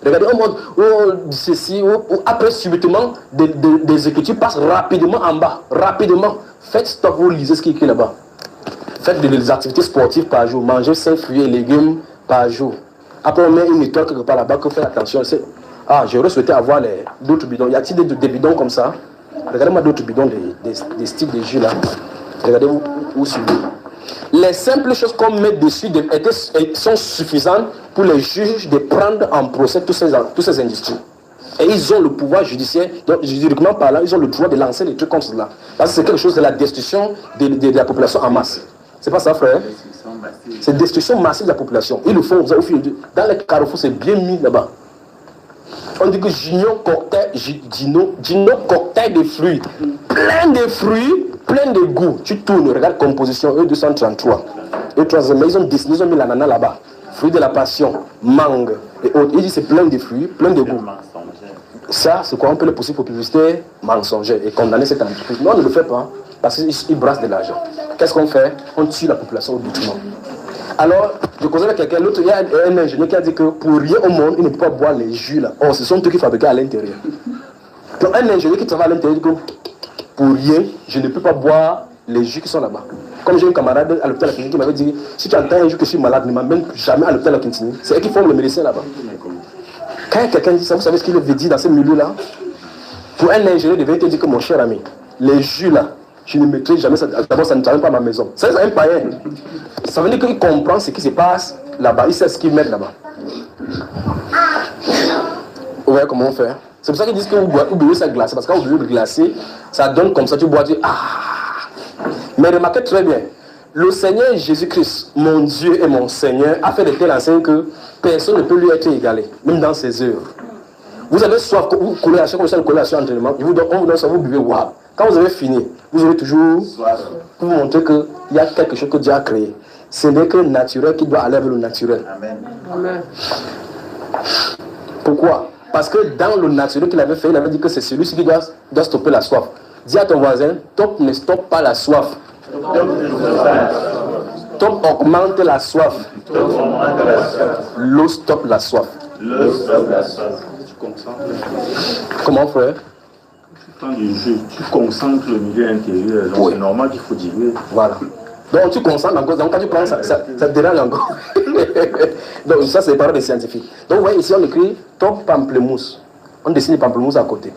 Regardez au monde où ceci, où après subitement, des écritures passent rapidement en bas. Rapidement. Faites stop, vous lisez ce qui est écrit là-bas. Faites des activités sportives par jour. Mangez 5 fruits et légumes par jour. Après, on met une étoile quelque part là-bas, que faites attention. Ah, j'aurais souhaité avoir d'autres bidons. Y a-t-il des bidons comme ça? Regardez-moi d'autres bidons, des styles de jus là. Regardez où suivez. Les simples choses qu'on met dessus sont suffisantes pour les juges de prendre en procès tous ces industries. Et ils ont le pouvoir judiciaire, donc juridiquement parlant, ils ont le droit de lancer des trucs comme cela. Parce que c'est quelque chose de la destruction de la population en masse. C'est pas ça, frère? C'est destruction massive de la population. Ils le font au fil de... Dans les carrefours, c'est bien mis là-bas. On dit que Gino cocktail de fruits. Plein de fruits, plein de goûts. Tu tournes, regarde composition, E233. E3, mais ils ont dessiné, ils ont mis l'ananas là-bas. Fruits de la passion, mangue et autres. Il dit c'est plein de fruits, plein de goûts. Ça, c'est quoi? On peut le pousser pour publicité mensongère et condamner cette entreprise. Non, on ne le fait pas parce qu'ils brassent de l'argent. Qu'est-ce qu'on fait? On tue la population au détriment. Alors, je connais quelqu'un, l'autre, il y a un ingénieur qui a dit que pour rien au monde, il ne peut pas boire les jus là. Oh, ce sont eux qui fabriquent à l'intérieur. Donc, un ingénieur qui travaille à l'intérieur dit que pour rien, je ne peux pas boire les jus qui sont là-bas. Comme j'ai un camarade à l'hôpital Akintini qui m'avait dit, si tu entends un jour que je suis malade, ne m'amène jamais à l'hôpital Akintini. C'est eux qui font le médecin là-bas. Quand quelqu'un dit ça, vous savez ce qu'il veut dire dans ce milieu-là? Pour un ingénieur, il devait te dire que mon cher ami, les jus là, je ne mettrai jamais ça. D'abord, ça ne travaille pas à ma maison. C'est un païen. Ça veut dire qu'il comprend ce qui se passe là-bas. Il sait ce qu'il met là-bas. Vous voyez comment on fait? C'est pour ça qu'ils disent que vous buvez ça glacé. Parce que quand vous buvez glacé, ça donne comme ça, tu bois, tu dis ah. Mais remarquez très bien, le Seigneur Jésus-Christ, mon Dieu et mon Seigneur, a fait de telles enseignes que personne ne peut lui être égalé, même dans ses œuvres. Vous avez soif, vous collez à chaque fois, collez à chaque entraînement, on vous donne ça, vous buvez, waouh. Quand vous avez fini, vous aurez toujours pour vous montrer qu'il y a quelque chose que Dieu a créé. Ce n'est que le naturel qui doit aller vers le naturel. Amen. Amen. Pourquoi? Parce que dans le naturel qu'il avait fait, il avait dit que c'est celui-ci qui doit stopper la soif. Dis à ton voisin, top ne stoppe pas la soif. Top augmente la soif. L'eau stoppe la soif. Comment frère? Tu concentres le milieu intérieur, donc oui. C'est normal qu'il faut diluer. Voilà. Donc tu concentres encore, donc quand tu prends ça te dérange encore. Donc ça c'est les paroles des scientifiques. Donc vous voyez ici on écrit top pamplemousse. On dessine le pamplemousse à côté.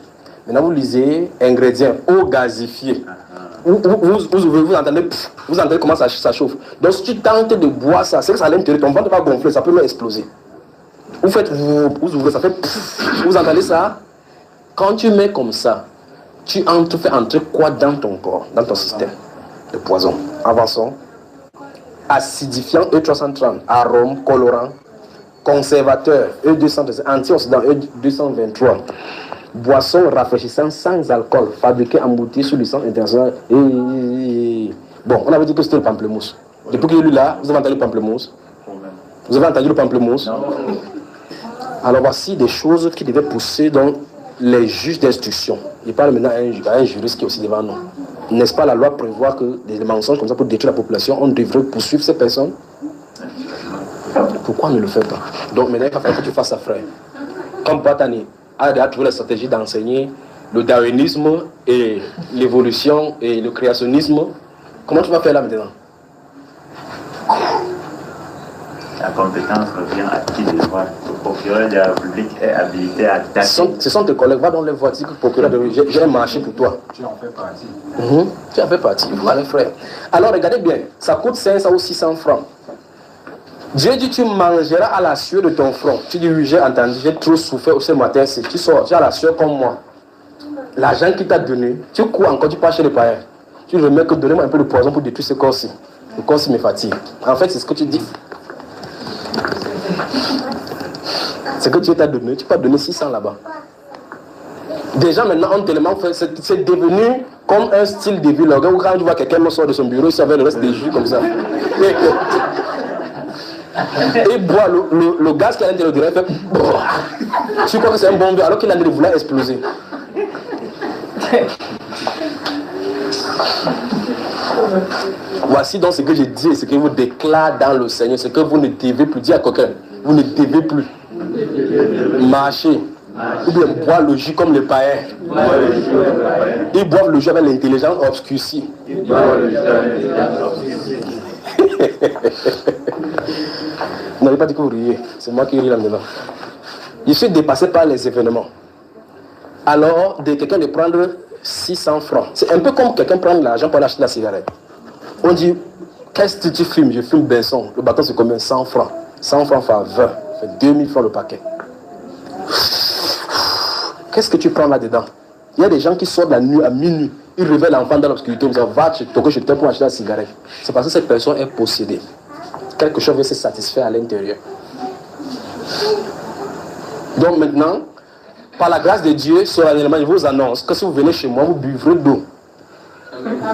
Maintenant vous lisez ingrédients, eau gazifiée. Vous entendez comment ça chauffe. Donc si tu tentes de boire ça, c'est que ça à l'intérieur, ton ventre va gonfler, ça peut même exploser. Vous faites, vous ouvrez, ça fait, vous entendez ça? Quand tu mets comme ça, tu fais entrer quoi dans ton corps, dans ton système? De poison. Avançons. Acidifiant E330, arôme, colorant, conservateur E230, antioxydant E223, boisson rafraîchissante sans alcool, fabriquée, embouteillée sous licence internationale. Bon, on avait dit que c'était le pamplemousse. Depuis qu'il est là, vous avez entendu le pamplemousse? Vous avez entendu le pamplemousse? Non. Alors voici des choses qui devaient pousser dans les juges d'instruction. Il parle maintenant à un juriste qui est aussi devant nous. N'est-ce pas la loi prévoit que des mensonges comme ça pour détruire la population, on devrait poursuivre ces personnes? Pourquoi on ne le fait pas? Donc maintenant il va falloir que tu fasses ça, frère. Comme Patani a trouvé la stratégie d'enseigner le darwinisme et l'évolution et le créationnisme, comment tu vas faire là maintenant? La compétence revient à qui de droit. Le procureur de la République est habilité à attaquer. Ce sont tes collègues, va dans les voitures, procureur de j'ai un marché pour toi. Tu en fais partie. Tu en fais partie, voilà frère. Alors regardez bien, ça coûte 500 ou 600 francs. Dieu dit tu mangeras à la sueur de ton front. Tu dis oui, j'ai entendu, j'ai trop souffert ce matin, tu sors, tu as la sueur comme moi. L'argent qu'il t'a donné, tu cours encore, tu pars chez les païens. Tu remets que donnez-moi un peu de poison pour détruire ce corps-ci. Le corps-ci me fatigue. En fait, c'est ce que tu dis. C'est que Dieu t'a donné, tu peux donner 600 là-bas. Déjà maintenant, on tellement fait, c'est devenu comme un style de vie. Quand tu vois quelqu'un sort de son bureau, il savait le reste des jus comme ça. Et boit le gaz qui est à l'intérieur du rêve fait. Tu crois que c'est un bon verre alors qu'il a de vouloir exploser. Voici donc ce que je dis, ce que je vous déclare dans le Seigneur, ce que vous ne devez plus dire à quelqu'un. Vous ne devez plus. marcher, ou bien boire le jus comme les païens. Ils boivent le jus avec l'intelligence obscurcie. Vous n'avez pas dit que vous riez, c'est moi qui ris là-dedans. Je suis dépassé par les événements. Alors, de quelqu'un de prendre 600 francs, c'est un peu comme quelqu'un prendre l'argent pour aller acheter la cigarette. On dit, qu'est-ce que tu fumes? Je fume Benson. Le bâton c'est combien? 100 francs. 100 francs fois 20, fait 2000 francs le paquet. Qu'est-ce que tu prends là-dedans? Il y a des gens qui sortent la nuit à minuit, ils réveillent l'enfant dans l'obscurité, ils disent, va chez toi, je t'aide pour acheter la cigarette. C'est parce que cette personne est possédée. Quelque chose veut se satisfaire à l'intérieur. Donc maintenant, par la grâce de Dieu, solennellement, je vous annonce que si vous venez chez moi, vous buvrez d'eau.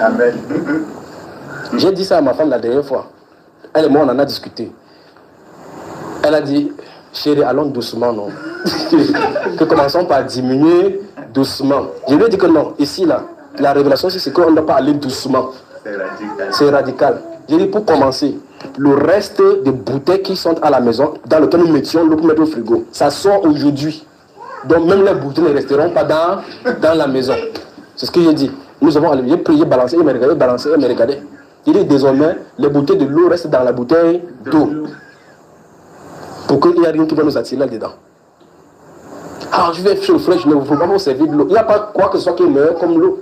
Amen. J'ai dit ça à ma femme la dernière fois. Elle et moi, on en a discuté. Elle a dit, chérie, allons doucement, non? Que commençons par diminuer doucement. Je lui ai dit que non, ici, là, la révélation, c'est qu'on ne doit pas aller doucement. C'est radical. J'ai dit, pour commencer, le reste des bouteilles qui sont à la maison, dans lesquelles nous mettions l'eau pour mettre au frigo, ça sort aujourd'hui. Donc même les bouteilles ne resteront pas dans la maison. C'est ce que j'ai dit. Nous avons j'ai prié, balancé, il m'a regardé, balancé, il m'a regardé. Il dit désormais, les bouteilles de l'eau restent dans la bouteille d'eau. Pour qu'il n'y ait rien qui va nous attirer là-dedans. Ah, je vais chez le frère, je ne veux pas vous servir de l'eau. Il n'y a pas quoi que ce soit qui est meilleur comme l'eau.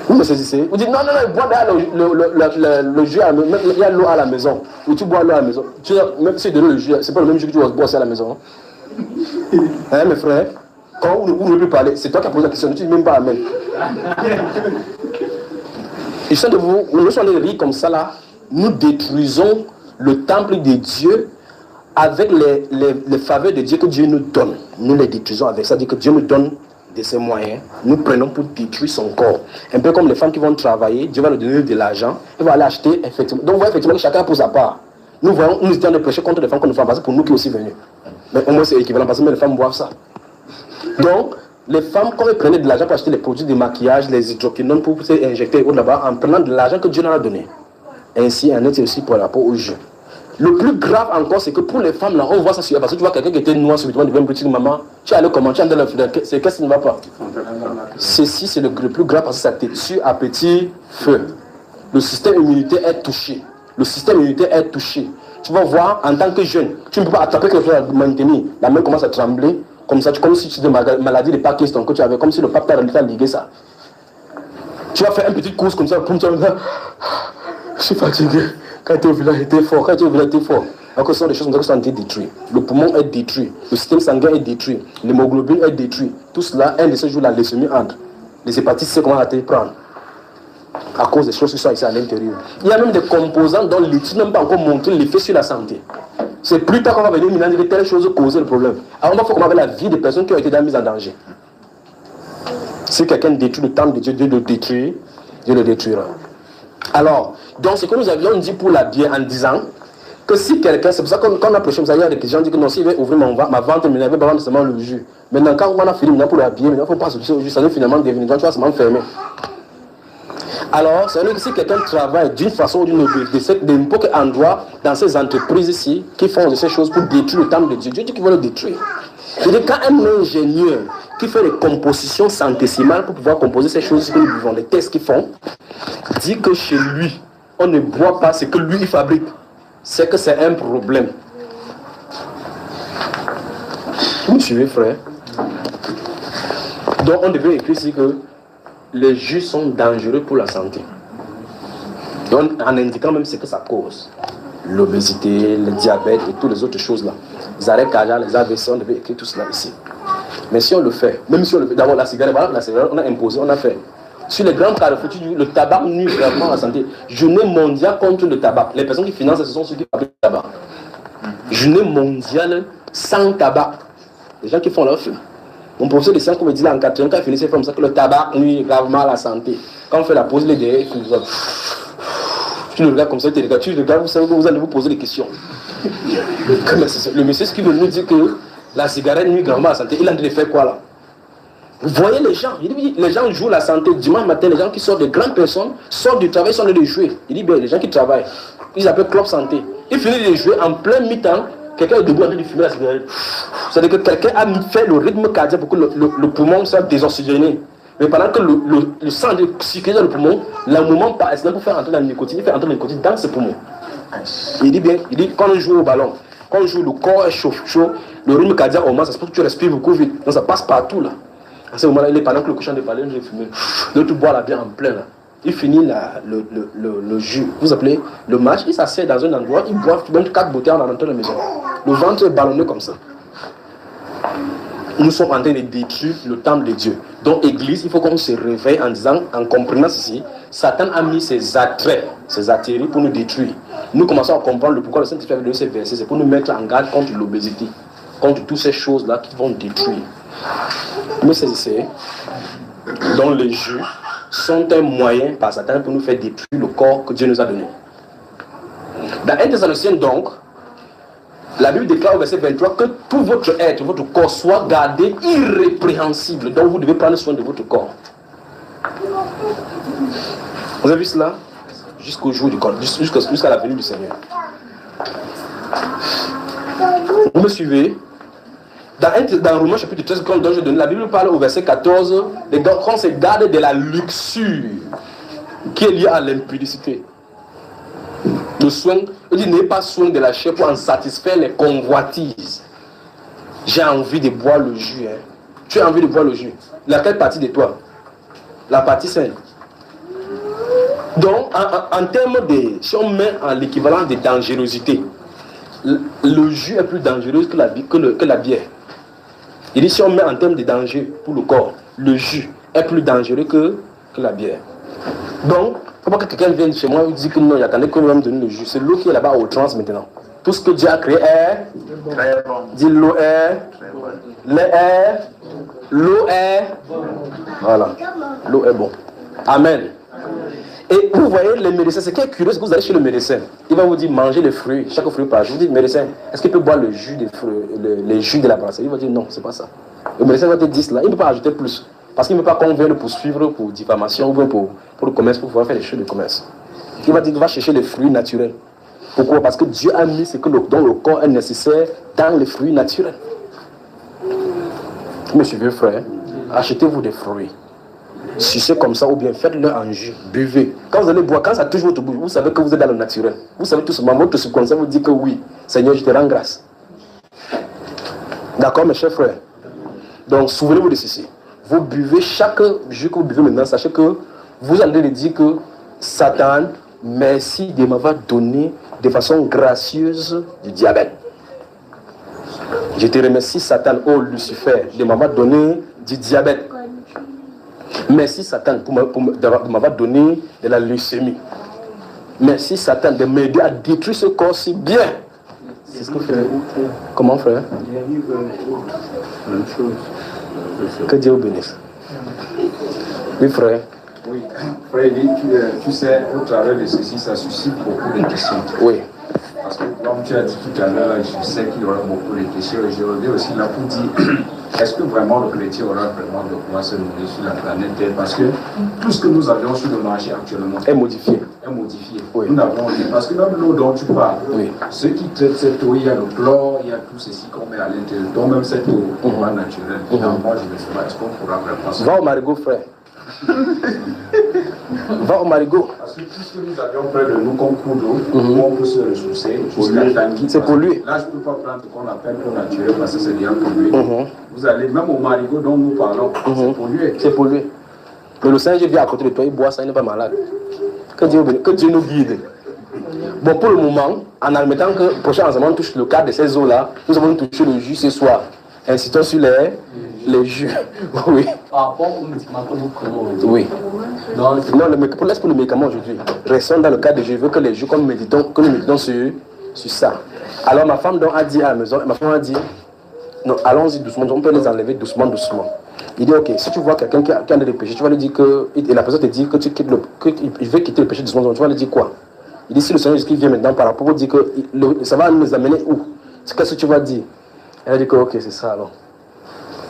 Vous me saisissez? Vous dites non, bois le jus, il y a l'eau à la maison. Ou tu bois l'eau à la maison. Même si de l'eau, le jus, c'est pas le même jus que tu vas boire à la maison. Hein, mes frères? Quand vous ne plus parler, c'est toi qui as posé la question, tu ne dis même pas amen. Et de vous, nous sommes allés rire comme ça là, nous détruisons le temple de Dieu avec les faveurs de Dieu que Dieu nous donne. Nous les détruisons avec ça, c'est-à-dire que Dieu nous donne de ses moyens, nous prenons pour détruire son corps. Un peu comme les femmes qui vont travailler, Dieu va leur donner de l'argent, ils vont aller acheter, effectivement. Donc, vous voyez effectivement que chacun pour sa part. Nous voyons, nous étions de prêcher contre les femmes qu'on nous fait passer pour nous qui aussi venus. Mais au moins c'est équivalent parce que les femmes boivent ça. Donc, les femmes, quand elles prenaient de l'argent pour acheter les produits de maquillage, les hydroquinones pour s'injecter là-bas, en prenant de l'argent que Dieu leur a donné. Ainsi, en est aussi pour rapport au jeu. Le plus grave encore, c'est que pour les femmes, là, on voit ça sur parce que tu vois quelqu'un qui était noir, subitement devient petit, maman, tu es allé comment, tu es dans la fenêtre, c'est qu'est-ce qui ne va pas? Ceci, c'est le plus grave parce que ça te tue à petit feu. Le système immunitaire est touché. Le système immunitaire est touché. Tu vas voir, en tant que jeune, tu ne peux pas attraper quelque chose à maintenir. La main commence à trembler, comme ça, comme si tu as des maladies de Parkinson que tu avais, comme si le pape t'a ligué ça. Tu vas faire une petite course comme ça, pour tu vas dire, je suis fatigué. Quand tu es au village, j'étais fort. Quand tu es au village, j'étais fort. Alors que ce sont des choses comme ça qui sont détruites. Le poumon est détruit. Le système sanguin est détruit. L'hémoglobine est détruit. Tout cela, un de ces jours-là, les semis entre. Les hépatites, c'est comment on va te prendre. À cause des choses qui sont ici à l'intérieur. Il y a même des composants dont l'étude n'a pas encore montré l'effet sur la santé. C'est plus tard qu'on va venir mélanger telles choses causer le problème. Alors on va faire comme avec la vie des personnes qui ont été mise en danger. Si quelqu'un détruit le temple de Dieu, Dieu le détruit, Dieu le détruira. Alors, donc ce que nous avions dit pour la bière en disant que si quelqu'un, c'est pour ça qu'on a prêché, il y a des gens qui disent que non, si je vais ouvrir ma vente, mais je vais pas vendre seulement le jus. Maintenant, quand on a fini pour la bière, il ne faut pas se au jus, ça va finalement devenir, tu vas seulement fermer. Alors, c'est vrai que si quelqu'un travaille d'une façon ou d'une autre, de n'importe quel endroit dans ces entreprises ici, qui font de ces choses pour détruire le temple de Dieu, Dieu dit qu'il va le détruire. C'est-à-dire quand un ingénieur qui fait des compositions centésimales pour pouvoir composer ces choses que nous buvons, les tests qu'ils font, dit que chez lui, on ne boit pas ce que lui il fabrique, c'est que c'est un problème. Vous me suivez, frère? Donc on devait écrire ici que les jus sont dangereux pour la santé. Donc, en indiquant même ce que ça cause. L'obésité, le diabète et toutes les autres choses là. Les arrêts cardiaques, les AVC, on devait écrire tout cela ici. Mais si on le fait, même si on le fait, d'abord la cigarette, voilà, la cigarette, on a imposé, on a fait. Sur les grands carrefours, le tabac nuit vraiment à la santé. Journée mondiale contre le tabac. Les personnes qui financent, ce sont ceux qui fabriquent le tabac. Journée mondiale sans tabac. Les gens qui font leur feu. Mon professeur de sciences, comme il dit là en 80, quand il finissait comme ça, que le tabac nuit gravement à la santé. Quand on fait la pause, les derrière, tu le regardes comme ça, tu le regardes, vous savez, vous allez vous poser des questions. Le monsieur, ce qui veut nous dire que la cigarette nuit gravement à la santé, il a de faire quoi là? Vous voyez les gens, il dit, les gens jouent la santé. Dimanche matin, les gens qui sortent, des grandes personnes, sortent du travail, sont allés de jouer. Il dit, bien, les gens qui travaillent, ils appellent club santé. Ils finissent de jouer en plein mi-temps. quelqu'un est debout en train de fumer la cigarette. C'est-à-dire que quelqu'un a fait le rythme cardiaque pour que le poumon soit désoxygéné. Mais pendant que le sang est circulé dans le poumon, le moment par exemple pour faire entrer la nicotine, il fait entrer la nicotine dans ce poumon. Il dit bien, il dit quand on joue au ballon, quand on joue, le corps est chaud, le rythme cardiaque augmente, ça se peut que tu respires beaucoup vite. Donc ça passe partout là. À ce moment-là, il est pendant que le cochon de parler, je vais fumer. Donc tu bois la bière en plein là. Il finit le jus, vous appelez le match, il s'assied dans un endroit, il boit même 4 bouteilles en entrant de la maison. Le ventre est ballonné comme ça. Nous sommes en train de détruire le temple de Dieu. Donc, Église, il faut qu'on se réveille en disant, en comprenant ceci, Satan a mis ses attraits, ses atterris pour nous détruire. Nous commençons à comprendre le pourquoi le Saint-Esprit a donné ces versets, c'est pour nous mettre en garde contre l'obésité, contre toutes ces choses-là qui vont détruire. Mais saisissez, dont les jus sont un moyen par Satan pour nous faire détruire le corps que Dieu nous a donné. Dans 1 Thessaloniciens donc, la Bible déclare au verset 23 que tout votre être, votre corps soit gardé irrépréhensible. Donc vous devez prendre soin de votre corps. Vous avez vu cela? Jusqu'au jour du corps, jusqu'à la venue du Seigneur. Vous me suivez? Dans Romains chapitre 13, comme dont je donne, la Bible parle au verset 14, qu'on se garde de la luxure qui est liée à l'impudicité. Le soin, il dit n'ayez pas soin de la chair pour en satisfaire les convoitises. J'ai envie de boire le jus. Hein. Tu as envie de boire le jus. Laquelle partie de toi? La partie saine. Donc, en termes de, si on met en l'équivalent de dangerosité, le jus est plus dangereux que la bière. Il dit si on met en termes de danger pour le corps, le jus est plus dangereux que la bière. Donc, il ne faut pas que quelqu'un vienne chez moi et dise que non, il attendait qu'on va me donner le jus. C'est l'eau qui est là-bas au trans maintenant. Tout ce que Dieu a créé est très bon. Dis l'eau est très bonne. L'eau est voilà. L'eau est bon. Amen. Et vous voyez les médecins, ce qui est curieux, c'est que vous allez chez le médecin. Il va vous dire mangez les fruits, chaque fruit par jour. Vous dites médecin, est-ce qu'il peut boire le jus des fruits, les jus de la brasserie? Il va dire non, c'est pas ça. Le médecin va te dire cela, il ne peut pas ajouter plus. Parce qu'il ne veut pas qu'on vienne le poursuivre pour diffamation ou pour le commerce, pour pouvoir faire les choses de commerce. Il va dire qu'il va chercher les fruits naturels. Pourquoi? Parce que Dieu a mis ce que dont le corps est nécessaire dans les fruits naturels. Mes vieux frères, achetez-vous des fruits. Sucez comme ça ou bien faites-le en jus, buvez. Quand vous allez boire, quand ça touche votre bouche, vous savez que vous êtes dans le naturel. Vous savez tout simplement, votre subconscient vous dit que oui, Seigneur, je te rends grâce. D'accord, mes chers frères? Donc, souvenez-vous de ceci. Vous buvez chaque jus que vous buvez maintenant, sachez que vous allez lui dire que Satan, merci de m'avoir donné de façon gracieuse du diabète. Je te remercie, Satan, oh Lucifer, de m'avoir donné du diabète. Merci, Satan, de m'avoir donné de la leucémie. Merci, Satan, de m'aider à détruire ce corps si bien. C'est ce que frère. Comment, frère? Il y a eu une chose. Que Dieu vous bénisse. Oui, frère. Oui, frère, tu sais, au travers de ceci, ça suscite beaucoup de questions. Oui. Parce que, comme tu as dit tout à l'heure, je sais qu'il y aura beaucoup de questions. Et je reviens aussi là pour dire, est-ce que vraiment le chrétien aura vraiment de quoi se nourrir sur la planète Terre? Parce que tout ce que nous avions sur le marché actuellement est modifié. Oui. Nous n'avons rien. Parce que dans l'eau dont tu parles, oui. Ceux qui traitent cette eau, il y a le chlore, il y a tout ceci qu'on met à l'intérieur. Donc même cette eau naturelle. Moi, je ne sais pas, est-ce qu'on pourra vraiment ça? Va au marigot, frère. Va au marigot. Parce que tout ce que nous avions près de nous comme cours d'eau, on peut se ressourcer jusqu'à Tanguy. C'est pour lui. Là, je ne peux pas prendre ce qu'on appelle eau naturelle parce que c'est bien pour lui. Vous allez même au marigot dont nous parlons, c'est pour lui. C'est pour lui. Mais le Seigneur vient à côté de toi, il boit ça, il n'est pas malade. Que Dieu nous guide. Bon, pour le moment, en admettant que le prochain enseignement touche le cadre de ces eaux-là, nous avons touché le jus ce soir. Incitons sur les jus. Oui. Par rapport aux médicaments que nous prenons aujourd'hui. Oui. Non, laisse pour le médicament aujourd'hui. Restons dans le cadre de je veux que les jus, que nous méditons sur ça. Alors ma femme donc a dit à la maison, ma femme a dit, non, allons-y doucement, on peut les enlever doucement. Il dit, ok, si tu vois quelqu'un qui a des péchés, tu vas lui dire que, et la personne te dit que il veut quitter le péché doucement, tu vas lui dire quoi? Il dit, si le Seigneur Jésus vient maintenant par rapport, pour dire que ça va nous amener où? Qu'est-ce que tu vas dire? Elle a dit que, ok, c'est ça alors.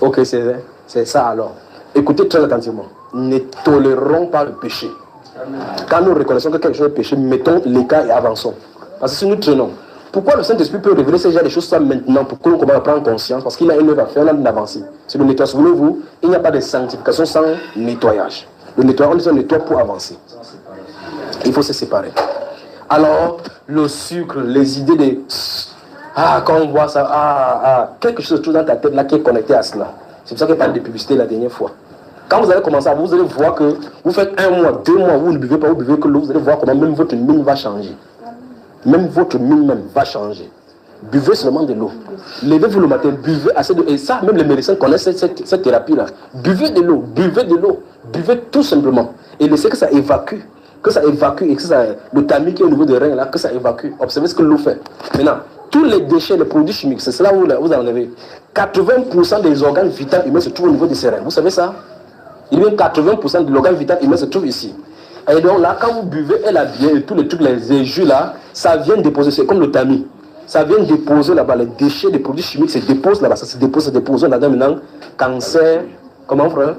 Ok, c'est ça alors. Écoutez très attentivement. Ne tolérons pas le péché. Quand nous reconnaissons que quelque chose est péché, mettons l'écart et avançons. Parce que si nous traînons, Pourquoi le Saint-Esprit peut révéler ces genres de choses ça maintenant pour que l'on commence à prendre conscience? Parce qu'il a une œuvre à faire, on a une avancée. C'est le nettoyage. Souvenez-vous, il n'y a pas de sanctification sans nettoyage. Le nettoyage, on dit on nettoie pour avancer. Il faut se séparer. Alors, le sucre, les idées de... quand on voit ça, quelque chose dans ta tête là qui est connecté à cela. C'est pour ça qu'il parle de publicité la dernière fois. Quand vous allez commencer à vous allez voir que vous faites 1 mois, 2 mois, vous ne buvez pas, vous buvez que l'eau, vous allez voir comment même votre mine va changer. Même votre mine même va changer. Buvez seulement de l'eau. Levez-vous le matin, buvez assez d'eau. Et ça, même les médecins connaissent cette thérapie-là. Buvez de l'eau, buvez de l'eau, buvez tout simplement. Et laissez que ça évacue. Que ça évacue et que ça, le tamis qui est au niveau des reins là, que ça évacue. Observez ce que l'eau fait. Maintenant, tous les déchets, les produits chimiques, c'est cela où vous en avez. 80% des organes vitaux humains se trouvent au niveau des reins. Vous savez ça? Il y a 80% de l'organe vital humain se trouve ici. Et donc là, quand vous buvez elle a bien et tous les trucs, les jus là, ça vient déposer, c'est comme le tamis. Ça vient déposer là-bas, les déchets des produits chimiques se déposent là-bas, ça se dépose là-dedans maintenant. Cancer, comment frère?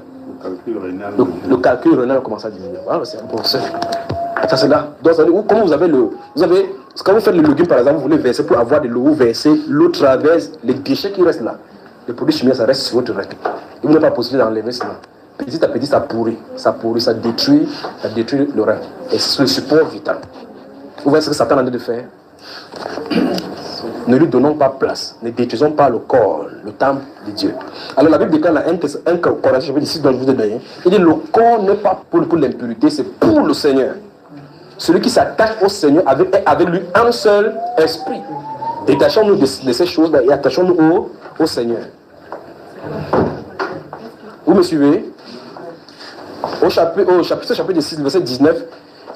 Le calcul rénal commence à diminuer. Voilà, c'est un peu ça. Ça c'est là. Donc, comme vous avez quand vous faites le légume par exemple, vous voulez verser pour avoir de l'eau, vous versez, l'eau traverse les déchets qui restent là. Les produits chimiques, ça reste sur votre rein. Et vous n'avez pas possibilité d'enlever cela. Petit à petit, ça pourrit, ça détruit le rein. Et c'est le support vital. Vous voyez ce que Satan a de faire? Ne lui donnons pas place, ne détruisons pas le corps, le temple de Dieu. Alors la Bible déclare dans 1 Corinthiens chapitre 6 dont je vous ai donné, il dit le corps n'est pas pour l'impureté, c'est pour le Seigneur. Celui qui s'attache au Seigneur avec lui un seul esprit. Détachons-nous de ces choses-là et attachons-nous au Seigneur. Vous me suivez? Au chapitre 6, verset 19,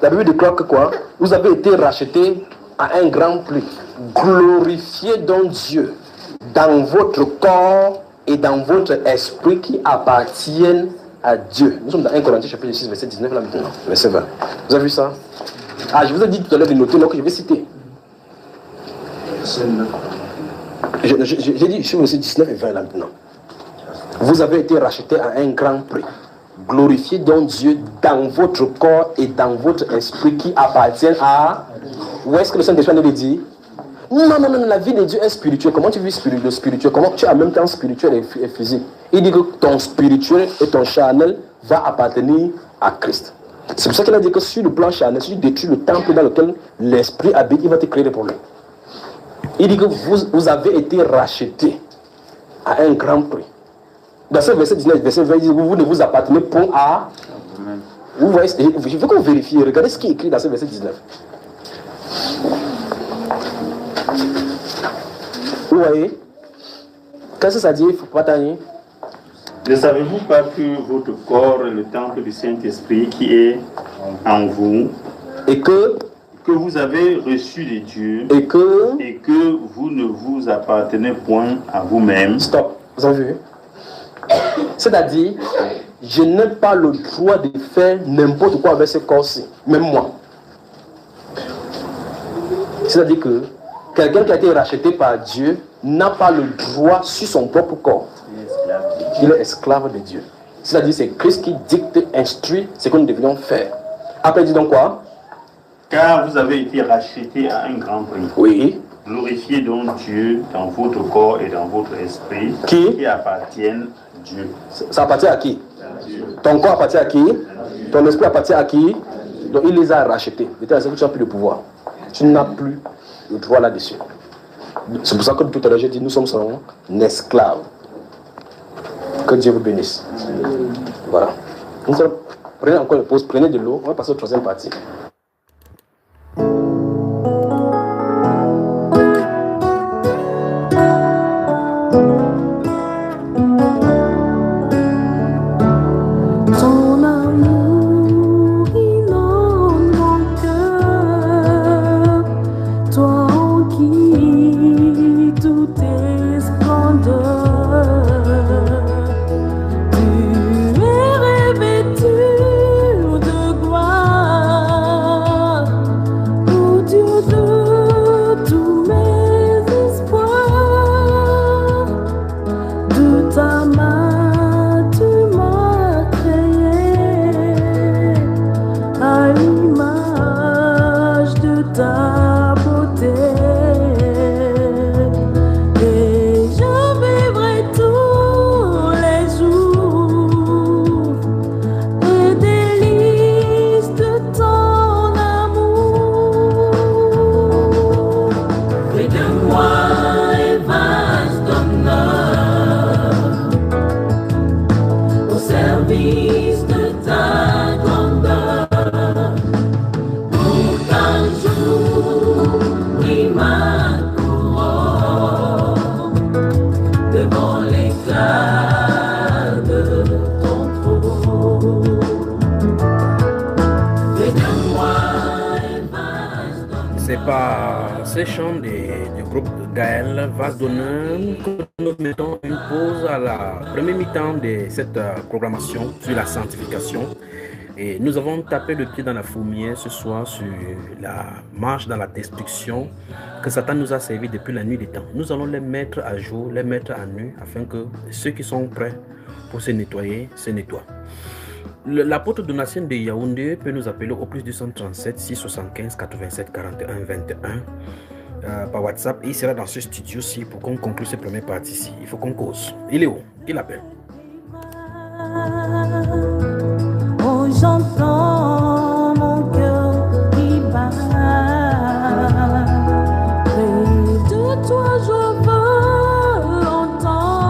la Bible déclare que quoi? Vous avez été rachetés à un grand prix. Glorifiez donc Dieu dans votre corps et dans votre esprit qui appartiennent à Dieu. Nous sommes dans 1 Corinthiens chapitre 6, verset 19 là maintenant. Verset 20. Vous avez vu ça? Je vous ai dit tout à l'heure de noter, donc je vais citer. J'ai dit, je suis au verset 19 et 20 là maintenant. Vous avez été rachetés à un grand prix. Glorifiez donc Dieu dans votre corps et dans votre esprit qui appartiennent à... Où est-ce que le Saint-Esprit nous dit? Non, la vie de Dieu est spirituelle. Comment tu vis le spirituel? Comment tu as en même temps spirituel et physique? Il dit que ton spirituel et ton charnel va appartenir à Christ. C'est pour ça qu'il a dit que sur le plan charnel, si tu détruis le temple dans lequel l'esprit habite, il va te créer des problèmes. Il dit que vous avez été rachetés à un grand prix. Dans ce verset 19, verset 20, il dit que vous ne vous appartenez point à... Vous voyez, je veux que vous vérifiez. Regardez ce qui est écrit dans ce verset 19. Vous voyez? Qu'est-ce que ça dit? Il faut pas tanner. Ne savez-vous pas que votre corps est le temple du Saint-Esprit qui est en vous et que vous avez reçu de Dieu et que vous ne vous appartenez point à vous-même? Stop. Vous avez vu? C'est-à-dire, je n'ai pas le droit de faire n'importe quoi avec ce corps-ci, même moi. C'est-à-dire que quelqu'un qui a été racheté par Dieu n'a pas le droit sur son propre corps. Il est esclave de Dieu. C'est-à-dire c'est Christ qui dicte, instruit ce que nous devrions faire. Après, il dit donc quoi? Car vous avez été rachetés à un grand prix. Oui. Glorifiez donc Dieu dans votre corps et dans votre esprit qui appartiennent à Dieu. Ça appartient à qui? À Dieu. Ton corps appartient à qui? Ton esprit appartient à qui? Donc il les a rachetés. Tu n'as plus de pouvoir. Tu n'as plus le droit là-dessus. C'est pour ça que tout à l'heure j'ai dit nous sommes son esclave. Que Dieu vous bénisse. Voilà. Prenez encore une pause, prenez de l'eau. On va passer au troisième partie. Tu es revêtu de gloire. Ces chants du groupe Gaël va donner que nous mettons une pause à la première mi-temps de cette programmation sur la sanctification. Et nous avons tapé le pied dans la fourmière ce soir sur la marche dans la destruction que Satan nous a servi depuis la nuit des temps. Nous allons les mettre à jour, les mettre à nu, afin que ceux qui sont prêts pour se nettoyer, se nettoient. L'apôtre Donatien de Yaoundé peut nous appeler au plus 237 675 87 41 21 par WhatsApp et il sera dans ce studio-ci pour qu'on conclue cette première partie-ci. Il faut qu'on cause. Il est où? Il appelle. Oh, j'entends mon cœur qui bat. Près de toi, je veux entendre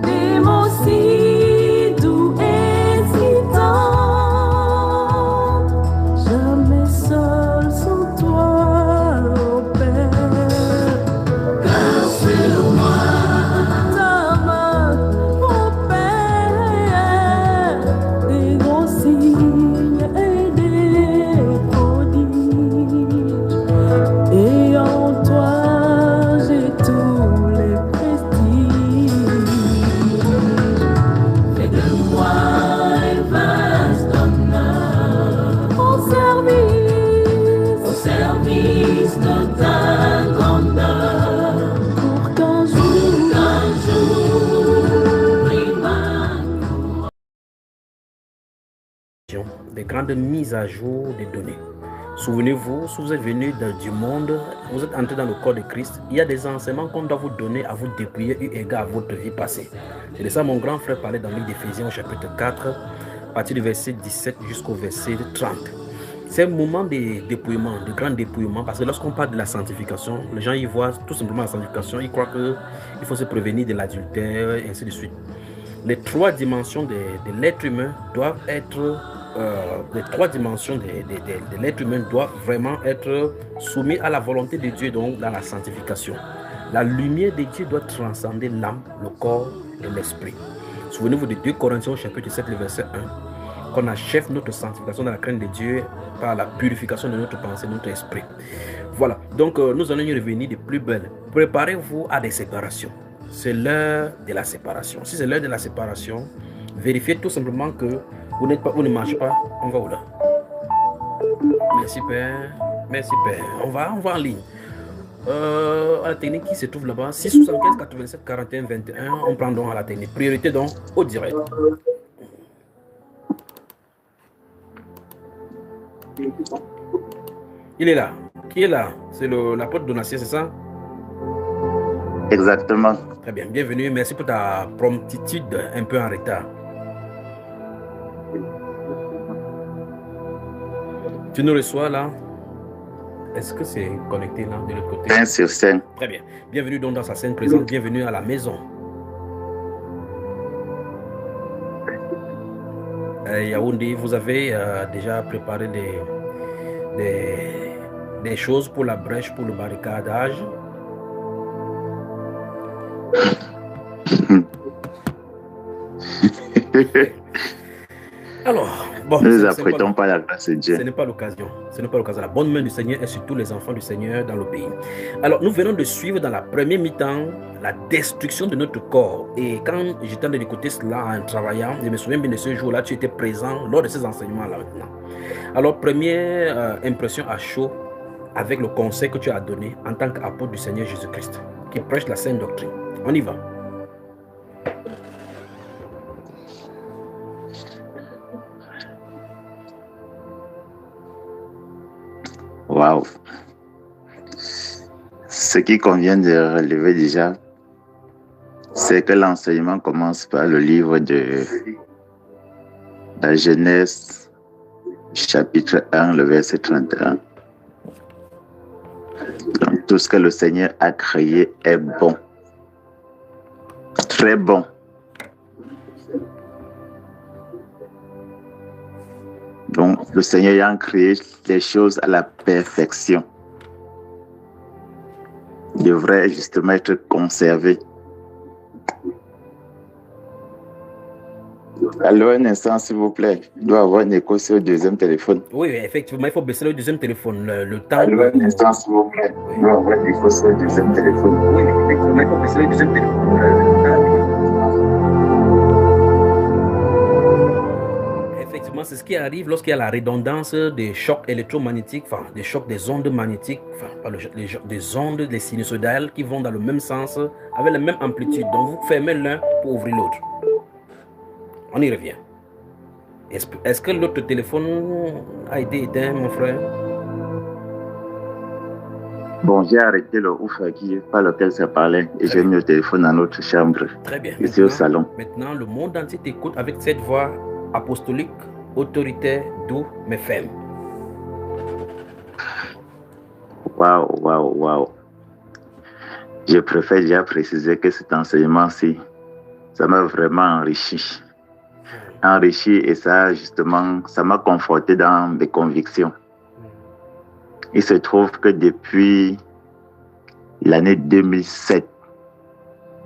des mots si doux et si tendres. Jamais seul sans toi, oh Père. Car sur moi ta main, oh Père, des grands signes et des prodiges. Et en toi, j'ai tous les prestiges. Fais de moi un vaste honneur au service de ta grandeur. Pour qu'un jour, brille ma Des grandes mises à jour des données. Souvenez-vous, si vous êtes venu du monde, vous êtes entré dans le corps de Christ, il y a des enseignements qu'on doit vous donner à vous dépouiller eu égard à votre vie passée. C'est de ça mon grand frère parlait dans le livre d'Éphésiens au chapitre 4, à partir du verset 17 jusqu'au verset 30. C'est un moment de dépouillement, de grand dépouillement, parce que lorsqu'on parle de la sanctification, les gens y voient tout simplement la sanctification, ils croient qu'il faut se prévenir de l'adultère, et ainsi de suite. Les trois dimensions de l'être humain doivent être les trois dimensions de l'être humain doivent vraiment être soumises à la volonté de Dieu, donc dans la sanctification. La lumière de Dieu doit transcender l'âme, le corps et l'esprit. Souvenez-vous de 2 Corinthiens chapitre 7, le verset 1, qu'on achève notre sanctification dans la crainte de Dieu par la purification de notre pensée, de notre esprit. Voilà, donc nous allons y revenir de plus belle. Préparez-vous à des séparations. C'est l'heure de la séparation. Si c'est l'heure de la séparation, vérifiez tout simplement que vous n'êtes pas, vous ne marchez pas, on va où là? Merci Père, merci Père. On va en ligne. À la technique qui se trouve là-bas, 675 87 41 21, on prend donc à la technique. Priorité donc au direct. Il est là. Qui est là? C'est l'apôtre Donatien, c'est ça? Exactement. Très bien, bienvenue. Merci pour ta promptitude un peu en retard. Tu nous reçois là? Est-ce que c'est connecté là de l'autre côté? 1 sur 5. Très bien. Bienvenue donc dans sa scène présente. Bienvenue à la maison. Yaoundé, vous avez déjà préparé des choses pour la brèche, pour le barricadage? Alors, bon, nous apprêtons pas la grâce de Dieu. Ce n'est pas l'occasion. Ce n'est pas l'occasion. La bonne main du Seigneur est sur tous les enfants du Seigneur dans le pays. Alors, nous venons de suivre dans la première mi-temps la destruction de notre corps. Et quand j'étais en train d'écouter cela en travaillant, je me souviens bien de ce jour-là, tu étais présent lors de ces enseignements-là maintenant. Alors, première impression à chaud avec le conseil que tu as donné en tant qu'apôtre du Seigneur Jésus-Christ, qui prêche la sainte doctrine. On y va. Waouh! Ce qui convient de relever déjà, c'est que l'enseignement commence par le livre de la Genèse, chapitre 1, le verset 31. Donc, tout ce que le Seigneur a créé est bon, très bon. Donc, le Seigneur ayant créé les choses à la perfection, devrait justement être conservé. Allô, un instant, s'il vous plaît. Il doit avoir un écho sur le deuxième téléphone. Oui, effectivement, il faut baisser le deuxième téléphone. Le temps. Allô, un instant, s'il vous plaît. Il doit avoir un écho sur le deuxième téléphone. Oui, effectivement, il faut baisser le deuxième téléphone. Effectivement, c'est ce qui arrive lorsqu'il y a la redondance des chocs électromagnétiques, enfin des chocs des ondes magnétiques, enfin pas des ondes, des sinusoïdales qui vont dans le même sens, avec la même amplitude. Donc vous fermez l'un pour ouvrir l'autre. On y revient. Est-ce que l'autre téléphone a été éteint, mon frère? Bon, j'ai arrêté le ouf par lequel ça parlait et j'ai mis le téléphone dans notre chambre. Très bien. Ici au salon. Maintenant, le monde entier t'écoute avec cette voix apostolique, autoritaire, doux, mais ferme. Waouh. Je préfère déjà préciser que cet enseignement-ci, ça m'a vraiment enrichi. Et ça, justement, ça m'a conforté dans mes convictions. Il se trouve que depuis l'année 2007,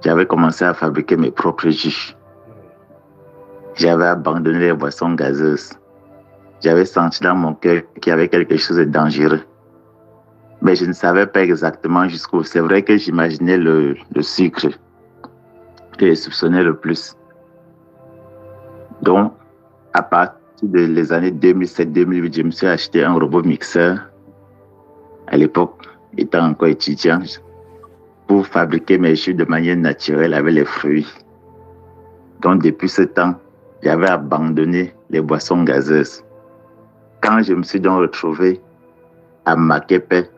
j'avais commencé à fabriquer mes propres jus. J'avais abandonné les boissons gazeuses. J'avais senti dans mon cœur qu'il y avait quelque chose de dangereux. Mais je ne savais pas exactement jusqu'où. C'est vrai que j'imaginais le sucre que je soupçonnais le plus. Donc, à partir des années 2007-2008, je me suis acheté un robot mixeur. À l'époque, étant encore étudiant, pour fabriquer mes jus de manière naturelle avec les fruits. Donc, depuis ce temps, j'avais abandonné les boissons gazeuses. Quand je me suis donc retrouvé à Makepe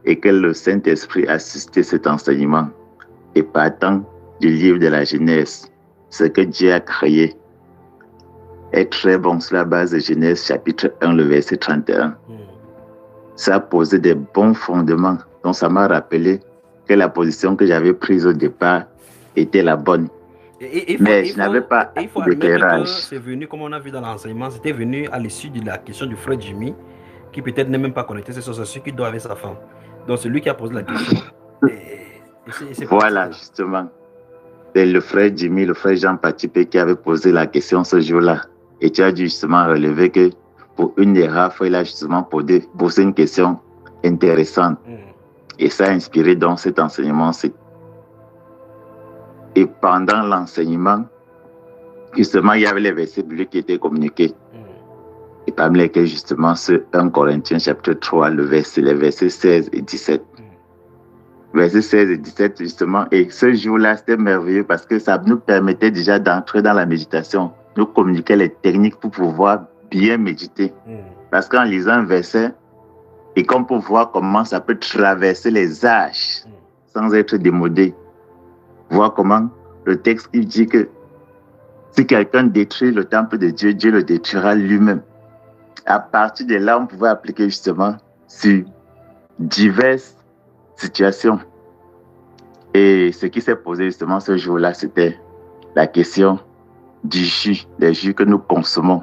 et que le Saint-Esprit a suscité cet enseignement, et partant du livre de la Genèse, ce que Dieu a créé est très bon sur la base de Genèse chapitre 1, le verset 31. Ça a posé des bons fondements. Donc ça m'a rappelé que la position que j'avais prise au départ était la bonne. Mais je n'avais pas d'éclairage. C'est venu, comme on a vu dans l'enseignement, c'était venu à l'issue de la question du frère Jimmy, qui peut-être n'est même pas connecté, c'est celui qui doit avec sa femme. Donc c'est lui qui a posé la question. Voilà, justement. C'est le frère Jimmy, le frère Jean Patipé qui avait posé la question ce jour-là. Et tu as dû justement relever que pour une des rares fois, il a justement posé une question intéressante. Et ça a inspiré donc cet enseignement-ci. Et pendant l'enseignement, justement, il y avait les versets bibliques qui étaient communiqués. Et parmi lesquels, justement, ce 1 Corinthiens chapitre 3, les versets 16 et 17. Versets 16 et 17, justement. Et ce jour-là, c'était merveilleux parce que ça nous permettait déjà d'entrer dans la méditation. Nous communiquer les techniques pour pouvoir bien méditer. Parce qu'en lisant un verset, et qu'on peut voir comment ça peut traverser les âges sans être démodé. Voir comment le texte il dit que si quelqu'un détruit le temple de Dieu, Dieu le détruira lui-même. À partir de là, on pouvait appliquer justement sur diverses situations. Et ce qui s'est posé justement ce jour-là, c'était la question du jus, des jus que nous consommons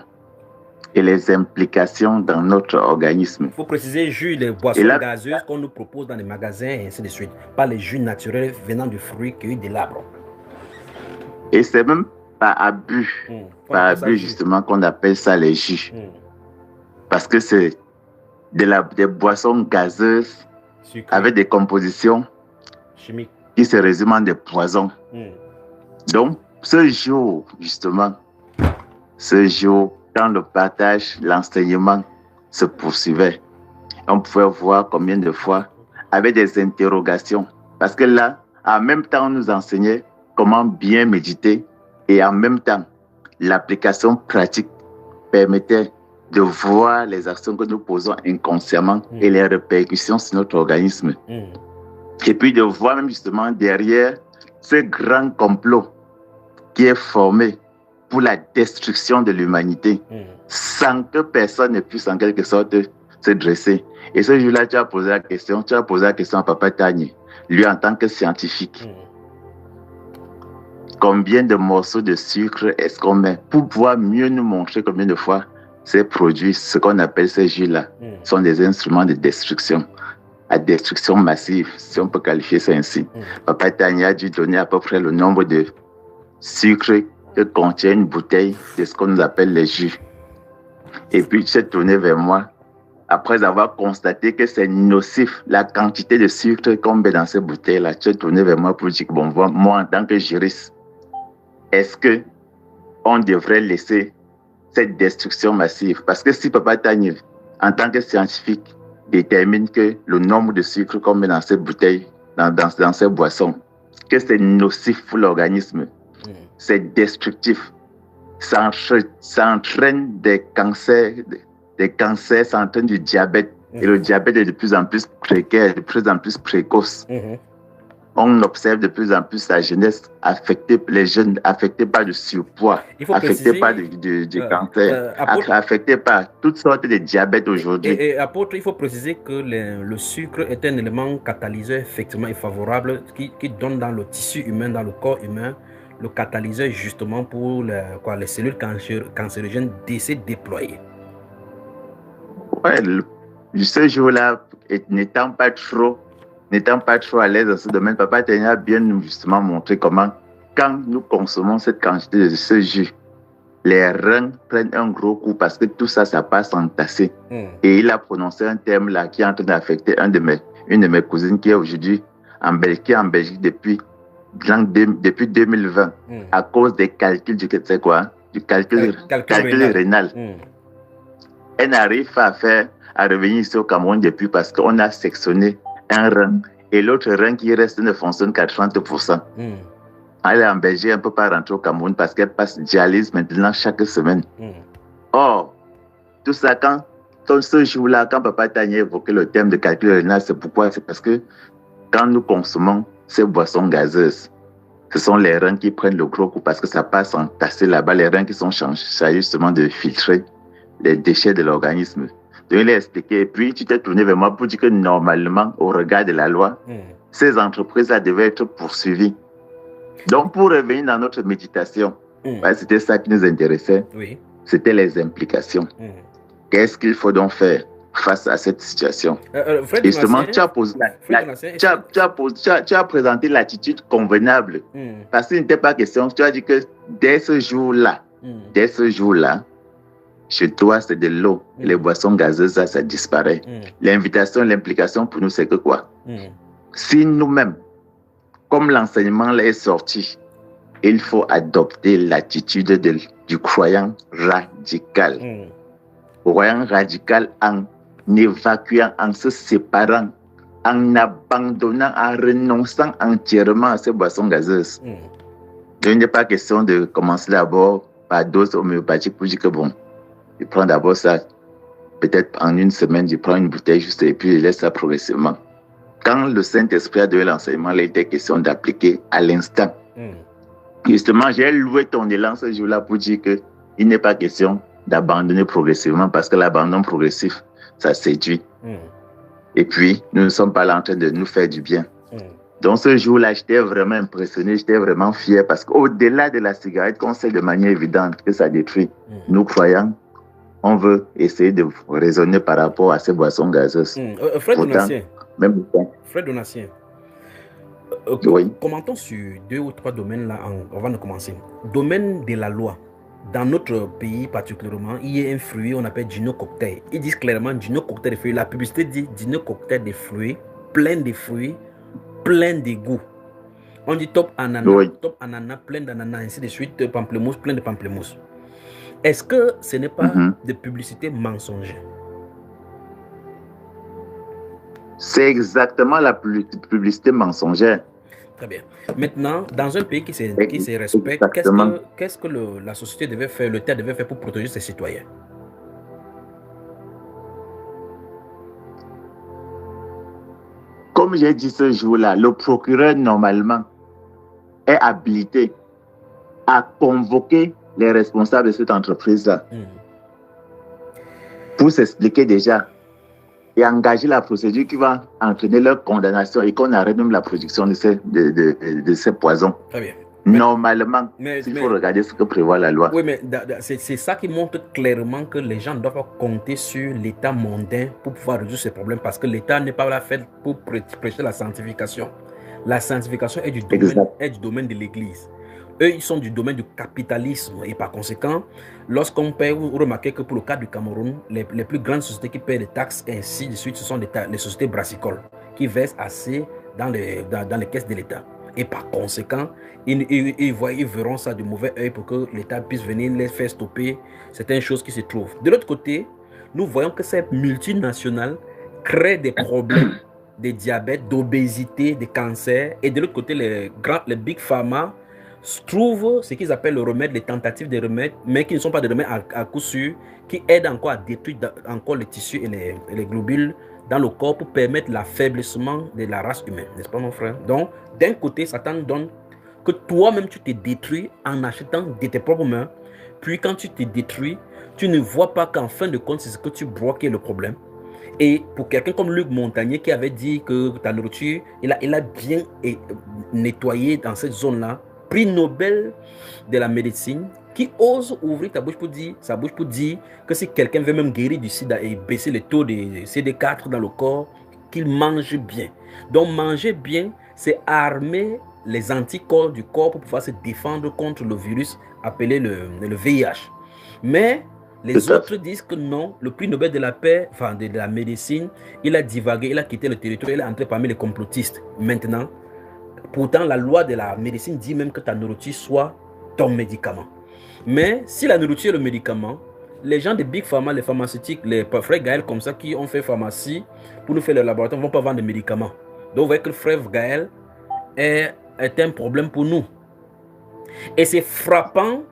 et les implications dans notre organisme. Il faut préciser jus, les boissons gazeuses qu'on nous propose dans les magasins et ainsi de suite. Pas les jus naturels venant du fruit cueilli de l'arbre. Et c'est même par abus, justement qu'on appelle ça les jus. Parce que c'est des boissons gazeuses avec des compositions chimiques qui se résument en des poisons. Donc, ce jour, justement, quand le partage, l'enseignement se poursuivait, on pouvait voir combien de fois, avec des interrogations. Parce que là, en même temps, on nous enseignait comment bien méditer et en même temps, l'application pratique permettait de voir les actions que nous posons inconsciemment et les répercussions sur notre organisme. Et puis de voir même justement derrière ce grand complot qui est formé pour la destruction de l'humanité, sans que personne ne puisse en quelque sorte se dresser. Et ce jour-là, tu as posé la question à Papa Tagné, lui en tant que scientifique. Combien de morceaux de sucre est-ce qu'on met pour pouvoir mieux nous montrer combien de fois ces produits, ce qu'on appelle ces jus-là, sont des instruments de destruction, à destruction massive, si on peut qualifier ça ainsi. Papa Tagné a dû donner à peu près le nombre de sucres que contient une bouteille de ce qu'on nous appelle les jus. Et puis tu t'es tourné vers moi après avoir constaté que c'est nocif, la quantité de sucre qu'on met dans ces bouteilles-là. Tu t'es tourné vers moi pour dire que bon, moi en tant que juriste, est-ce que on devrait laisser cette destruction massive? Parce que si Papa Tagne, en tant que scientifique, détermine que le nombre de sucre qu'on met dans ces bouteilles, dans ces boissons, que c'est nocif pour l'organisme, c'est destructif, ça entraîne des cancers, ça entraîne du diabète. Et le diabète est de plus en plus précaire, de plus en plus précoce. On observe de plus en plus la jeunesse affectée, les jeunes affectés par du surpoids, affectés par du cancer, affectés par toutes sortes de diabètes aujourd'hui. Et apôtre, il faut préciser que le sucre est un élément catalyseur effectivement et favorable qui donne dans le tissu humain, dans le corps humain, le catalyseur justement pour les cellules cancérigènes de se déployer. Ouais, ce jour-là, n'étant pas trop à l'aise dans ce domaine, Papa Tagne a bien justement montré comment, quand nous consommons cette quantité de ce jus, les reins prennent un gros coup parce que tout ça, ça passe entassé. Et il a prononcé un terme là qui est en train d'affecter une de mes cousines qui est aujourd'hui en Belgique depuis 2020 à cause des calculs du calcul rénal. Elle n'arrive pas à revenir ici au Cameroun depuis parce qu'on a sectionné un rein et l'autre rein qui reste ne fonctionne qu'à 30%. Elle est en Belgique, elle ne peut pas rentrer au Cameroun parce qu'elle passe dialyse maintenant chaque semaine. Or, tout ça, ce jour-là, quand Papa Tagne a évoqué le terme de calcul rénal, c'est pourquoi? C'est parce que quand nous consommons ces boissons gazeuses, ce sont les reins qui prennent le gros coup parce que ça passe entassé là-bas, les reins qui sont chargés justement de filtrer les déchets de l'organisme. Donc, il a expliqué, et puis tu t'es tourné vers moi pour dire que normalement, au regard de la loi, ces entreprises-là devaient être poursuivies. Donc, pour revenir dans notre méditation, c'était ça qui nous intéressait, c'était les implications. Qu'est-ce qu'il faut donc faire face à cette situation? Justement, tu as présenté l'attitude convenable, parce qu'il n'était pas question, tu as dit que dès ce jour-là, chez toi, c'est de l'eau. Les boissons gazeuses, ça disparaît. L'invitation, l'implication pour nous, c'est que quoi? Si nous-mêmes, comme l'enseignement là est sorti, il faut adopter l'attitude du croyant radical. Croyant radical en évacuant, en se séparant, en abandonnant, en renonçant entièrement à ces boissons gazeuses. Il n'est pas question de commencer d'abord par dose homéopathique pour dire que bon, je prends d'abord ça, peut-être en une semaine, je prends une bouteille juste et puis je laisse ça progressivement. Quand le Saint-Esprit a donné l'enseignement, il était question d'appliquer à l'instant. Justement, j'ai loué ton élan ce jour-là pour dire qu'il n'est pas question d'abandonner progressivement parce que l'abandon progressif, ça séduit. Et puis, nous ne sommes pas là en train de nous faire du bien. Donc, ce jour-là, j'étais vraiment impressionné, j'étais vraiment fier parce qu'au-delà de la cigarette, qu'on sait de manière évidente que ça détruit, nous croyants, on veut essayer de raisonner par rapport à ces boissons gazeuses. Frère Donatien, commentons sur 2 ou 3 domaines là avant de commencer. Domaine de la loi. Dans notre pays particulièrement, il y a un fruit on appelle Gino Cocktail. Ils disent clairement Gino Cocktail de fruits. La publicité dit Gino Cocktail de fruits, plein de fruits, plein de goûts. On dit top ananas, plein d'ananas, ainsi de suite, pamplemousse, plein de pamplemousse. Est-ce que ce n'est pas de publicité mensongère? C'est exactement la publicité mensongère. Très bien. Maintenant, dans un pays qui se respecte, qu'est-ce que la société devait faire, l'État devait faire pour protéger ses citoyens? Comme j'ai dit ce jour-là, le procureur, normalement, est habilité à convoquer les responsables de cette entreprise-là pour s'expliquer déjà et engager la procédure qui va entraîner leur condamnation et qu'on arrête même la production de ces poisons. Très bien. Normalement, il faut regarder ce que prévoit la loi. Oui, mais c'est ça qui montre clairement que les gens doivent compter sur l'État mondain pour pouvoir résoudre ces problèmes parce que l'État n'est pas là fait pour prêcher la sanctification. La sanctification est du domaine de l'Église. Eux, ils sont du domaine du capitalisme et par conséquent, lorsqu'on paie, vous remarquez que pour le cas du Cameroun, les plus grandes sociétés qui paient des taxes et ainsi de suite, ce sont les sociétés brassicoles qui versent assez dans les caisses de l'État. Et par conséquent, ils verront ça du mauvais œil pour que l'État puisse venir les faire stopper certaines choses qui se trouvent. De l'autre côté, nous voyons que ces multinationales créent des problèmes, des diabètes, d'obésité, des cancers. Et de l'autre côté, les big pharma trouvent ce qu'ils appellent le remède, les tentatives de remèdes, mais qui ne sont pas des remèdes à coup sûr, qui aident encore à détruire encore les tissus et les globules dans le corps pour permettre l'affaiblissement de la race humaine, n'est-ce pas mon frère? Donc, d'un côté, Satan donne que toi-même tu te détruis en achetant de tes propres mains, puis quand tu te détruis, tu ne vois pas qu'en fin de compte, c'est ce que tu broques qui est le problème. Et pour quelqu'un comme Luc Montagnier qui avait dit que ta nourriture, il a bien nettoyé dans cette zone-là, prix Nobel de la médecine, qui ose ouvrir sa bouche pour dire que si quelqu'un veut même guérir du sida et baisser le taux de CD4 dans le corps, qu'il mange bien. Donc manger bien, c'est armer les anticorps du corps pour pouvoir se défendre contre le virus appelé le VIH. Mais les autres disent que non, le prix Nobel de la paix, enfin de la médecine, il a divagué, il a quitté le territoire, il est entré parmi les complotistes. Maintenant, pourtant la loi de la médecine dit même que ta nourriture soit ton médicament. Mais si la nourriture est le médicament, les gens de Big Pharma, les pharmaceutiques, les frères Gaël comme ça qui ont fait pharmacie pour nous faire le laboratoire, ne vont pas vendre de médicaments. Donc vous voyez que le frère Gaël est un problème pour nous. Et c'est frappant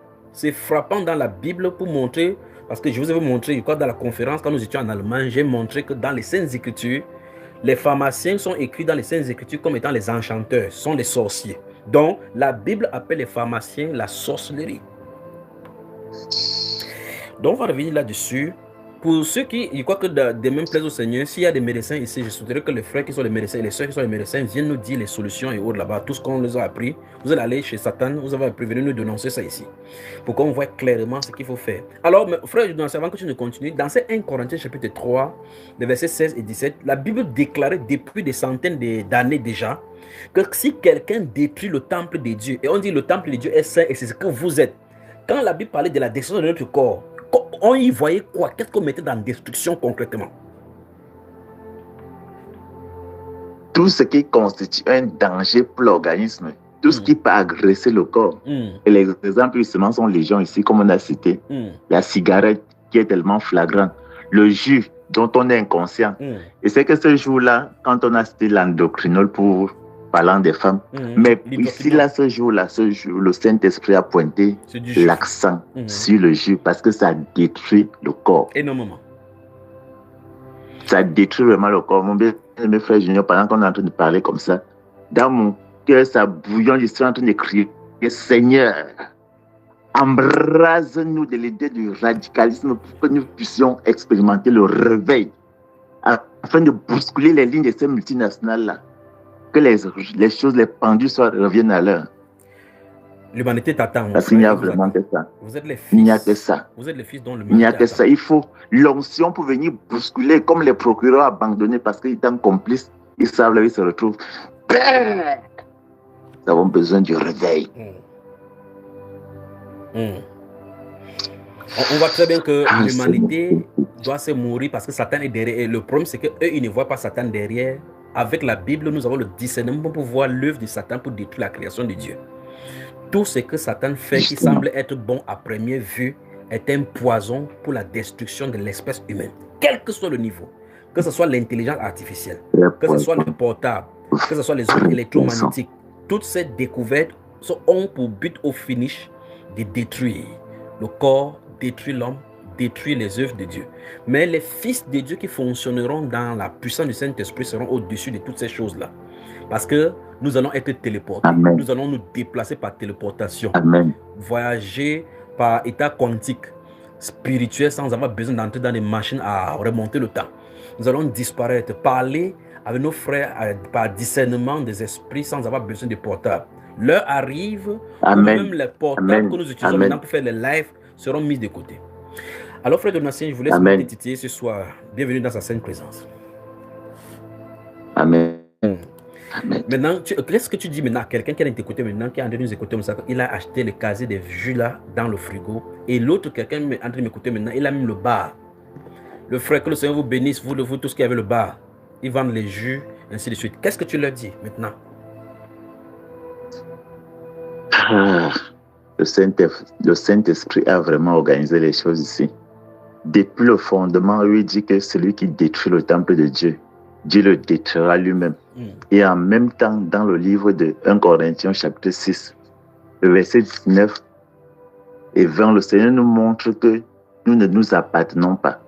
dans la Bible pour montrer, parce que je vous avais montré, je crois dans la conférence quand nous étions en Allemagne, j'ai montré que dans les Saintes Écritures, les pharmaciens sont écrits dans les Saintes Écritures comme étant les enchanteurs, sont les sorciers. Donc la Bible appelle les pharmaciens la sorcellerie. Donc, on va revenir là-dessus. Pour ceux qui, je crois que de même plaise au Seigneur, s'il y a des médecins ici, je souhaiterais que les frères qui sont les médecins et les soeurs qui sont les médecins viennent nous dire les solutions et autres là-bas, tout ce qu'on les a appris. Vous allez aller chez Satan, vous avez appris, venez nous dénoncer ça ici, pour qu'on voit clairement ce qu'il faut faire. Alors, frère, avant que tu ne continues, dans ces 1 Corinthiens chapitre 3, les versets 16 et 17, la Bible déclarait depuis des centaines d'années déjà que si quelqu'un détruit le temple de Dieu, et on dit le temple de Dieu est saint et c'est ce que vous êtes. Quand la Bible parlait de la destruction de notre corps, on y voyait quoi? Qu'est-ce qu'on mettait dans la destruction concrètement? Tout ce qui constitue un danger pour l'organisme, tout ce qui peut agresser le corps. Et les exemples justement sont légion ici, comme on a cité. La cigarette qui est tellement flagrante, le jus dont on est inconscient. Et c'est que ce jour-là, quand on a cité l'endocrinol pour parlant des femmes, mais ici, là, ce jour, le Saint-Esprit a pointé l'accent sur le jus parce que ça détruit le corps. Énormément. Ça détruit vraiment le corps. Mon bien-aimé frère Junior, pendant qu'on est en train de parler comme ça, dans mon cœur, ça bouillonne, je suis en train de crier, Seigneur, embrase-nous de l'idée du radicalisme pour que nous puissions expérimenter le réveil afin de bousculer les lignes de ces multinationales-là. Que les choses, les pendules reviennent à l'heure. L'humanité t'attend. Parce qu'il n'y a vraiment que ça. Vous êtes les fils. Il n'y a que ça. Vous êtes les fils dont il n'y a que ça. Il faut l'onction pour venir bousculer, comme les procureurs abandonnés parce qu'ils étant complices, ils savent là où ils se retrouvent. Nous avons besoin du réveil. On voit très bien que l'humanité doit se mourir parce que Satan est derrière. Et le problème, c'est qu'eux, ils ne voient pas Satan derrière. Avec la Bible, nous avons le discernement pour voir l'œuvre de Satan pour détruire la création de Dieu. Tout ce que Satan fait qui semble être bon à première vue est un poison pour la destruction de l'espèce humaine. Quel que soit le niveau, que ce soit l'intelligence artificielle, que ce soit le portable, que ce soit les ondes électromagnétiques, toutes ces découvertes ont pour but au finish de détruire le corps, détruire l'homme, détruire les œuvres de Dieu. Mais les fils de Dieu qui fonctionneront dans la puissance du Saint-Esprit seront au-dessus de toutes ces choses-là. Parce que nous allons être téléportés. Amen. Nous allons nous déplacer par téléportation. Amen. Voyager par état quantique, spirituel, sans avoir besoin d'entrer dans des machines à remonter le temps. Nous allons disparaître, parler avec nos frères par discernement des esprits sans avoir besoin de portables. L'heure arrive où même les portables que nous utilisons maintenant pour faire les lives seront mis de côté. Alors, frère Donatien, je vous laisse me titiller ce soir. Bienvenue dans sa sainte présence. Amen. Maintenant, qu'est-ce que tu dis maintenant à quelqu'un qui est en train de t'écouter maintenant, qui est en train de nous écouter comme ça, il a acheté le casier des jus là dans le frigo, et l'autre quelqu'un est en train de m'écouter maintenant, il a même le bar. Le frère, que le Seigneur vous bénisse, vous tous qui avez le bar. Ils vendent les jus, ainsi de suite. Qu'est-ce que tu leur dis maintenant? Le Saint-Esprit a vraiment organisé les choses ici. Depuis le fondement, lui dit que celui qui détruit le temple de Dieu, Dieu le détruira lui-même. Et en même temps, dans le livre de 1 Corinthiens chapitre 6, le verset 19 et 20, le Seigneur nous montre que nous ne nous appartenons pas.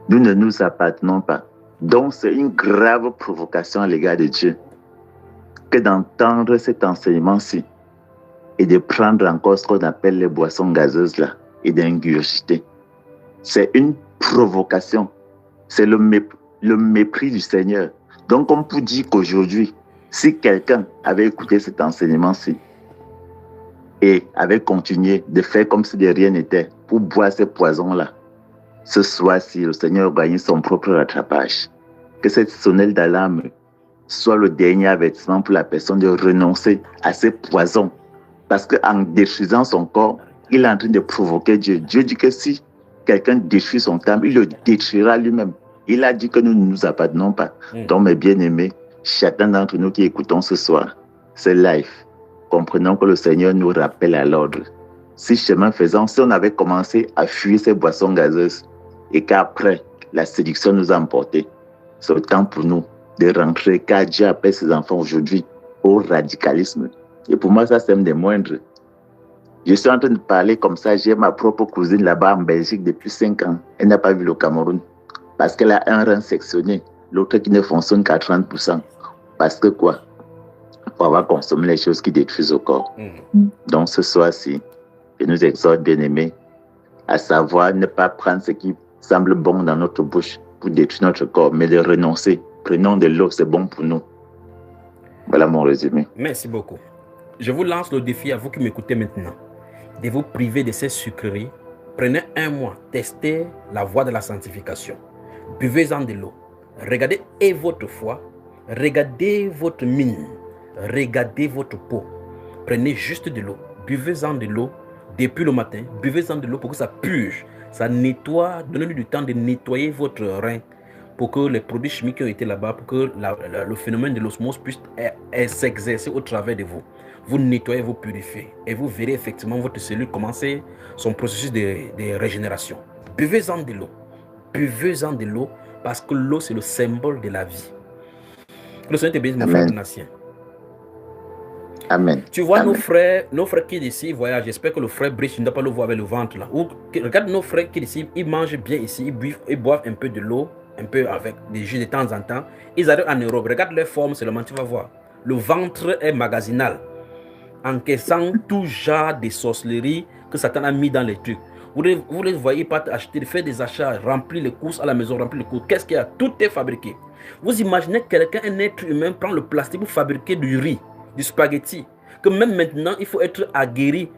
Nous ne nous appartenons pas. Donc, c'est une grave provocation à l'égard de Dieu que d'entendre cet enseignement-ci et de prendre encore ce qu'on appelle les boissons gazeuses là et d'ingurgiter. C'est une provocation. C'est le mépris du Seigneur. Donc, on peut dire qu'aujourd'hui, si quelqu'un avait écouté cet enseignement-ci et avait continué de faire comme si de rien n'était pour boire ces poisons-là, ce soir-ci, le Seigneur gagne son propre rattrapage. Que cette sonnette d'alarme soit le dernier avertissement pour la personne de renoncer à ces poisons. Parce qu'en détruisant son corps, il est en train de provoquer Dieu. Dieu dit que si quelqu'un détruit son temple, il le détruira lui-même. Il a dit que nous ne nous appartenons pas. Donc, mes bien-aimés, chacun d'entre nous qui écoutons ce soir, c'est live. Comprenons que le Seigneur nous rappelle à l'ordre. Si chemin faisant, si on avait commencé à fuir ces boissons gazeuses et qu'après, la séduction nous a emportés, c'est le temps pour nous de rentrer, car Dieu appelle ses enfants aujourd'hui au radicalisme. Et pour moi, ça, c'est un des moindres. Je suis en train de parler comme ça. J'ai ma propre cousine là-bas en Belgique depuis 5 ans. Elle n'a pas vu le Cameroun. Parce qu'elle a un rein sectionné, l'autre qui ne fonctionne qu'à 30%. Parce que quoi? Pour avoir consommé les choses qui détruisent le corps. Donc ce soir-ci, je nous exhorte, bien-aimés, à savoir ne pas prendre ce qui semble bon dans notre bouche pour détruire notre corps, mais de renoncer. Prenons de l'eau, c'est bon pour nous. Voilà mon résumé. Merci beaucoup. Je vous lance le défi à vous qui m'écoutez maintenant, de vous priver de ces sucreries. Prenez un mois, testez la voie de la sanctification. Buvez-en de l'eau. Regardez et votre foi, regardez votre mine, regardez votre peau. Prenez juste de l'eau, buvez-en de l'eau depuis le matin, buvez-en de l'eau pour que ça purge, ça nettoie, donnez-lui du temps de nettoyer votre rein pour que les produits chimiques qui ont été là-bas, pour que le phénomène de l'osmose puisse s'exercer au travers de vous. Vous nettoyez, vous purifiez et vous verrez effectivement votre cellule commencer son processus de régénération. Buvez-en de l'eau. Buvez-en de l'eau parce que l'eau c'est le symbole de la vie. Le Seigneur te bénisse, mon frère Donatien. Amen. Tu vois Amen. nos frères qui ici voyagent. J'espère que le frère Brice ne doit pas le voir avec le ventre là. Regarde nos frères qui ici, ils mangent bien ici, ils boivent un peu de l'eau, un peu avec des jus de temps en temps. Ils arrivent en Europe. Regarde leur forme seulement, tu vas voir. Le ventre est magasinal, encaissant tout genre de sorcellerie que Satan a mis dans les trucs. Vous les voyez pas acheter, faire des achats, remplir les courses à la maison, remplir les courses. Qu'est-ce qu'il y a? Tout est fabriqué. Vous imaginez quelqu'un, un être humain, prend le plastique pour fabriquer du riz, du spaghetti. Que même maintenant, il faut être aguerri,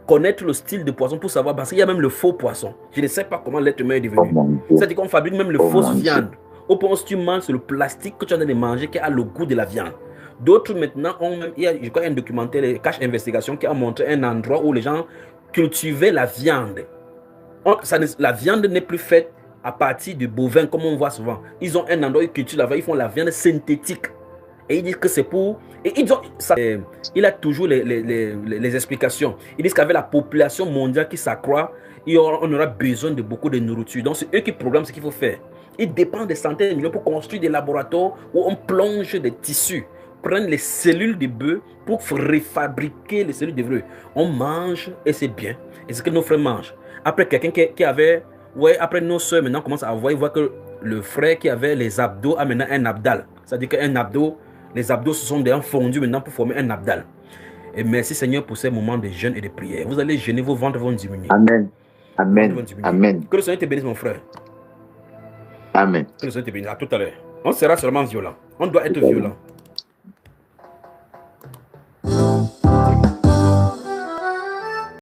connaître le style de poisson pour savoir. Parce qu'il y a même le faux poisson. Je ne sais pas comment l'être humain est devenu. C'est-à-dire qu'on fabrique même le fausse viande. Au point où tu manges, c'est le plastique que tu as de manger qui a le goût de la viande. D'autres maintenant ont même, il y a je crois, un documentaire, Cache Investigation, qui a montré un endroit où les gens cultivaient la viande. La viande n'est plus faite à partir du bovin comme on voit souvent. Ils ont un endroit où ils cultivent la viande, ils font la viande synthétique. Et ils disent que c'est pour... Et ils ont, ça, il a toujours les explications. Ils disent qu'avec la population mondiale qui s'accroît, on aura besoin de beaucoup de nourriture. Donc c'est eux qui programment ce qu'il faut faire. Ils dépendent des centaines de millions pour construire des laboratoires où on plonge des tissus. Prendre les cellules de bœuf pour refabriquer les cellules de bœuf. On mange et c'est bien. Et c'est ce que nos frères mangent. Après, quelqu'un qui avait... Ouais, après nos soeurs maintenant commencent à voir, ils voient que le frère qui avait les abdos a maintenant un abdal. C'est-à-dire qu'un abdos, les abdos se sont déjà fondus maintenant pour former un abdal. Et merci Seigneur pour ces moments de jeûne et de prière. Vous allez jeûner, vos ventres vont diminuer. Amen. Amen. Amen. Que le Seigneur te bénisse, mon frère. Amen. Que le Seigneur te bénisse. À tout à l'heure. On sera seulement violent. On doit être violent.